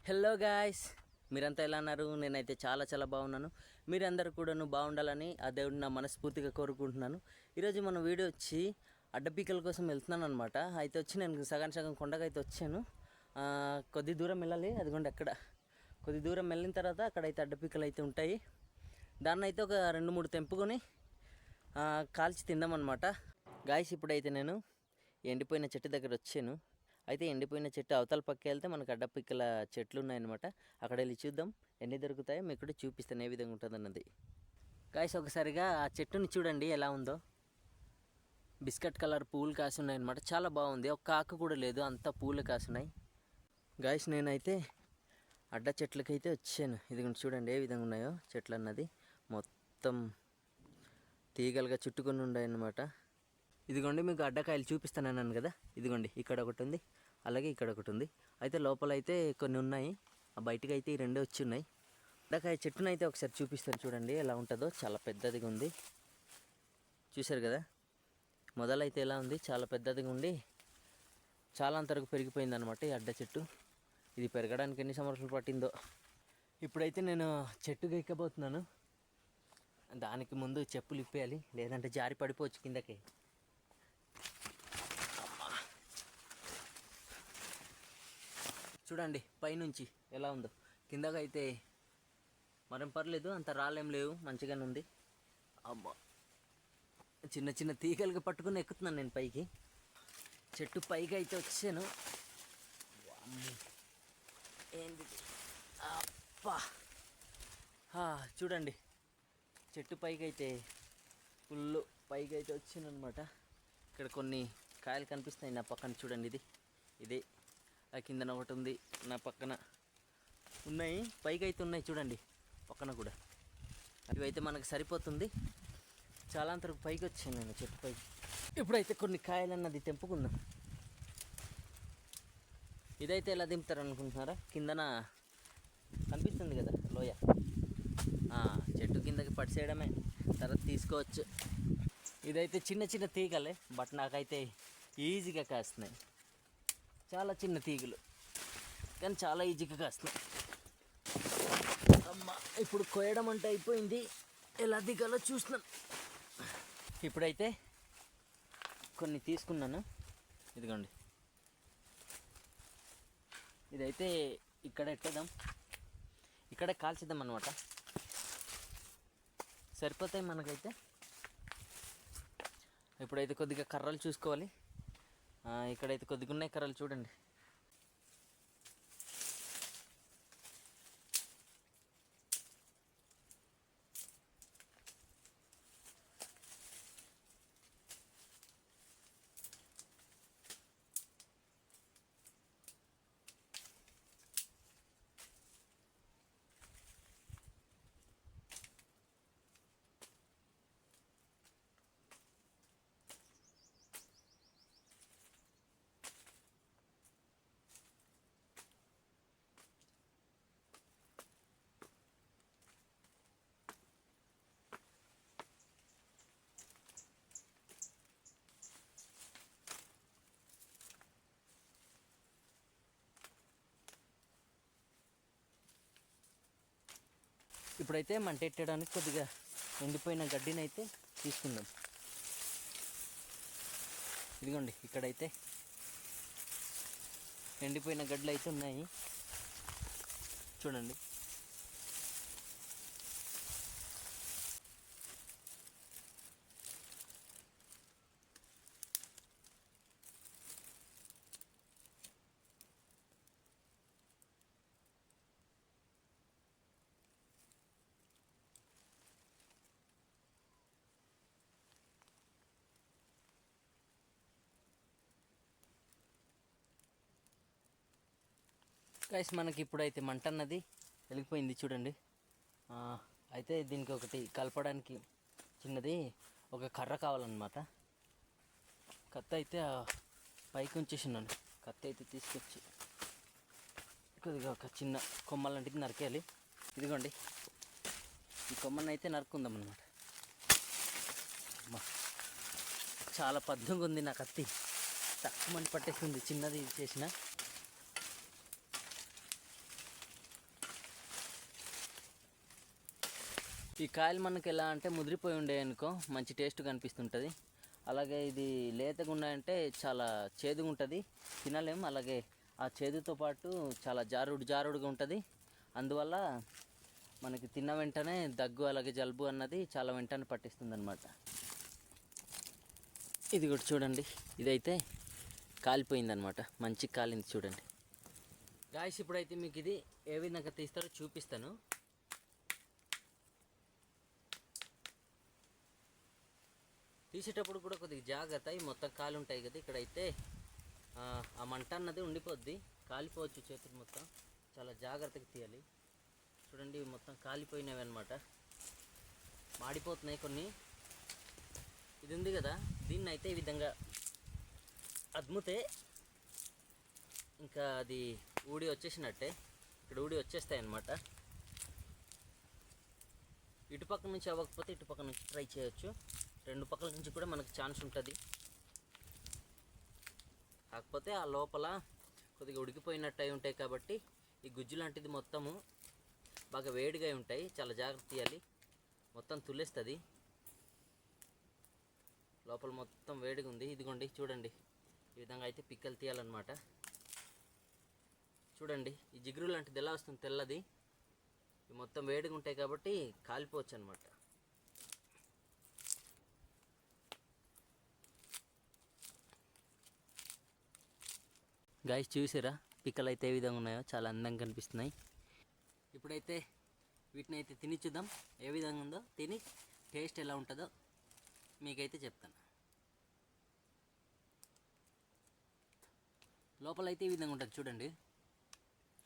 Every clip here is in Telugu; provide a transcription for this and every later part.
హలో గాయ్స్, మీరంతా ఎలా ఉన్నారు? నేనైతే చాలా బాగున్నాను. మీరందరూ కూడాను బాగుండాలని ఆ దేవుడిని నా మనస్ఫూర్తిగా కోరుకుంటున్నాను. ఈరోజు మన వీడియో వచ్చి అడ్డపీకల కోసం వెళ్తున్నాను అనమాట. అయితే వచ్చి నేను సగం కొండగా అయితే వచ్చాను. కొద్ది దూరం వెళ్ళాలి, అదిగోండి అక్కడ కొద్ది దూరం వెళ్ళిన తర్వాత అక్కడైతే అడ్డపీకలు అయితే ఉంటాయి. దాన్ని అయితే ఒక 2-3 తెంపుకొని కాల్చి తిందామన్నమాట. గాయ్స్, ఇప్పుడైతే నేను ఎండిపోయిన చెట్టు దగ్గర వచ్చాను. అయితే ఎండిపోయిన చెట్టు అవతల పక్క వెళ్తే మనకు అడ్డపిక్కల చెట్లు ఉన్నాయన్నమాట. అక్కడ వెళ్ళి చూద్దాం ఎన్ని దొరుకుతాయో, మీకు కూడా చూపిస్తాను ఏ విధంగా ఉంటుంది అన్నది. గాయ్స్, ఒకసారిగా ఆ చెట్టుని చూడండి ఎలా ఉందో. బిస్కెట్ కలర్ పూలు కాసి ఉన్నాయన్నమాట. చాలా బాగుంది. ఒక ఆకు కూడా లేదు, అంతా పూలు కాసున్నాయి. గాయ్స్, నేనైతే అడ్డ చెట్లకైతే వచ్చాను. ఇది చూడండి ఏ విధంగా ఉన్నాయో చెట్లు అన్నది. మొత్తం తీగలుగా చుట్టుకొని ఉన్నాయన్నమాట. ఇదిగోండి మీకు అడ్డకాయలు చూపిస్తానన్నాను కదా. ఇదిగోండి ఇక్కడ ఒకటి ఉంది, అలాగే ఇక్కడ ఒకటి ఉంది. అయితే లోపల అయితే కొన్ని ఉన్నాయి, ఆ బయటకు అయితే ఈ రెండే వచ్చి ఉన్నాయి. అడ్డకాయ చెట్టునైతే ఒకసారి చూపిస్తాను చూడండి ఎలా ఉంటుందో. చాలా పెద్దదిగా ఉంది, చూశారు కదా. మొదలైతే ఎలా ఉంది, చాలా పెద్దదిగా ఉండి చాలా అంతవరకు పెరిగిపోయింది అనమాట ఈ అడ్డ చెట్టు. ఇది పెరగడానికి ఎన్ని సంవత్సరాలు పట్టిందో. ఇప్పుడైతే నేను చెట్టుగా ఎక్కబోతున్నాను. దానికి ముందు చెప్పులు ఇప్పేయాలి, లేదంటే జారి పడిపోవచ్చు కిందకి. చూడండి పైనుంచి ఎలా ఉందో. కిందగా అయితే మరేం పర్లేదు, అంత రాళ్ళేం లేవు, మంచిగానే ఉంది. అమ్మా, చిన్న తీగలుగా పట్టుకుని ఎక్కుతున్నాను నేను పైకి. చెట్టు పైకి అయితే వచ్చాను. ఏంది అప్పా, చూడండి చెట్టు పైకి అయితే ఫుల్ పైకి అయితే వచ్చాను అనమాట. ఇక్కడ కొన్ని కాయలు కనిపిస్తాయి నా పక్కన, చూడండి. ఇదే ఆ కిందన ఒకటి ఉంది, నా పక్కన ఉన్నాయి, పైకి అయితే ఉన్నాయి చూడండి పక్కన కూడా. ఇవైతే మనకు సరిపోతుంది. చాలా అంతరకు పైకి వచ్చాను నేను చెట్టు పైకి. ఇప్పుడైతే కొన్ని కాయలు అన్నది తెంపుకుందాం. ఇదైతే ఎలా దింపుతారు అనుకుంటున్నారా? కిందన కనిపిస్తుంది కదా లోయ, చెట్టు కిందకి పడిసేయడమే, తర్వాత తీసుకోవచ్చు. ఇదైతే చిన్న తీగలే, బట్ నాకైతే ఈజీగా కాస్తున్నాయి. చాలా చిన్న తీగలు కానీ చాలా ఈజీగా కాస్తున్నాయి. అమ్మ, ఇప్పుడు కోయడం అంటే అయిపోయింది, ఎలా దిగాలో చూస్తున్నాను. ఇప్పుడైతే కొన్ని తీసుకున్నాను. ఇదిగోండి, ఇదైతే ఇక్కడ ఎట్టేద్దాం, ఇక్కడే కాల్చిద్దాం అన్నమాట. సరిపోతాయి మనకైతే. ఇప్పుడైతే కొద్దిగా కర్రలు చూసుకోవాలి. ఇక్కడైతే కొద్దిగా ఉన్నాయి కర్రలు, చూడండి. ఇప్పుడైతే మంట ఎట్టడానికి కొద్దిగా ఎండిపోయిన గడ్డిని అయితే తీసుకుందాం. ఇదిగోండి ఇక్కడైతే ఎండిపోయిన గడ్డలు అయితే ఉన్నాయి, చూడండి. గైస్, మనకి ఇప్పుడైతే మంట అన్నది వెలిగిపోయింది చూడండి. అయితే దీనికి ఒకటి కలపడానికి చిన్నది ఒక కర్ర కావాలన్నమాట. కత్తి అయితే పైకి ఉంచేసినాను. కత్తి అయితే తీసుకొచ్చి కొద్దిగా ఒక చిన్న కొమ్మ లాంటిది నరికేయాలి. ఇదిగోండి, ఈ కొమ్మను అయితే నరుక్కుందాం అన్నమాట. చాలా పద్దుగా ఉంది నా కత్తి, తక్కువ మంది పట్టేస్తుంది చిన్నది చేసిన. ఈ కాయలు మనకి ఎలా అంటే ముదిరిపోయి ఉండే అనుకో మంచి టేస్ట్ కనిపిస్తుంటుంది. అలాగే ఇది లేతగా ఉన్నాయంటే చాలా చేదుగా ఉంటుంది, తినలేము. అలాగే ఆ చేదుతో పాటు చాలా జారుడుగా ఉంటుంది. అందువల్ల మనకి తిన్న వెంటనే దగ్గు అలాగే జలుబు అన్నది చాలా వెంటనే పట్టిస్తుంది అనమాట. ఇది కూడా చూడండి, ఇదైతే కాలిపోయిందనమాట, మంచి కాలింది చూడండి గాయస్. ఇప్పుడైతే మీకు ఇది ఏ విధంగా తీస్తారో చూపిస్తాను. తీసేటప్పుడు కూడా కొద్దిగా జాగ్రత్త, ఈ మొత్తం కాలు ఉంటాయి కదా ఇక్కడైతే ఆ మంట అన్నది ఉండిపోద్ది, కాలిపోవచ్చు చేతులు మొత్తం, చాలా జాగ్రత్తగా తీయాలి. చూడండి ఇవి మొత్తం కాలిపోయినవి అనమాట, మాడిపోతున్నాయి కొన్ని. ఇది ఉంది కదా, దీన్ని అయితే ఈ విధంగా అద్ముతే ఇంకా అది ఊడి వచ్చేసినట్టే, ఇక్కడ ఊడి వచ్చేస్తాయి అన్నమాట. ఇటుపక్క నుంచి అవ్వకపోతే ఇటుపక్క నుంచి ట్రై చేయొచ్చు, రెండు పక్కల నుంచి కూడా మనకు ఛాన్స్ ఉంటుంది. కాకపోతే ఆ లోపల కొద్దిగా ఉడికిపోయినట్టు అయి ఉంటాయి కాబట్టి ఈ గుజ్జు లాంటిది మొత్తము బాగా వేడిగా ఉంటాయి, చాలా జాగ్రత్త తీయాలి, మొత్తం తుల్లేస్తుంది. లోపల మొత్తం వేడిగా ఉంది. ఇదిగోండి చూడండి, ఈ విధంగా అయితే పిక్కలు తీయాలన్నమాట. చూడండి ఈ జిగురు లాంటిది ఎలా వస్తుంది తెల్లది, ఇవి మొత్తం వేడిగా ఉంటాయి కాబట్టి కాలిపోవచ్చు అనమాట. గాయస్ చూసారా పిక్కలు అయితే ఏ విధంగా ఉన్నాయో, చాలా అందంగా కనిపిస్తున్నాయి. ఇప్పుడైతే వీటిని అయితే తిని చూద్దాం ఏ విధంగా ఉందో, తిని టేస్ట్ ఎలా ఉంటుందో మీకైతే చెప్తాను. లోపలైతే ఈ విధంగా ఉంటుంది చూడండి,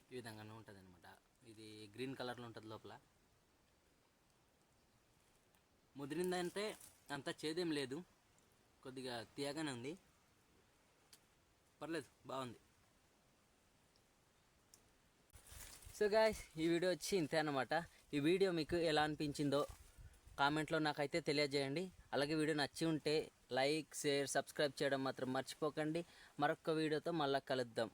ఈ విధంగానే ఉంటుంది అనమాట. ఇది గ్రీన్ కలర్లో ఉంటుంది లోపల. ముదిరిందంటే అంత చేదేం లేదు, కొద్దిగా తీయగానే ఉంది, పర్లేదు బాగుంది. సో గాయ్స్ ఈ వీడియో వచ్చి ఇంతే అన్నమాట. ఈ వీడియో మీకు ఎలా అనిపించిందో కామెంట్లో నాకైతే తెలియజేయండి. అలాగే వీడియో నచ్చి ఉంటే లైక్, షేర్, సబ్స్క్రైబ్ చేయడం మాత్రం మర్చిపోకండి. మరొక వీడియోతో మళ్ళీ కలుద్దాం.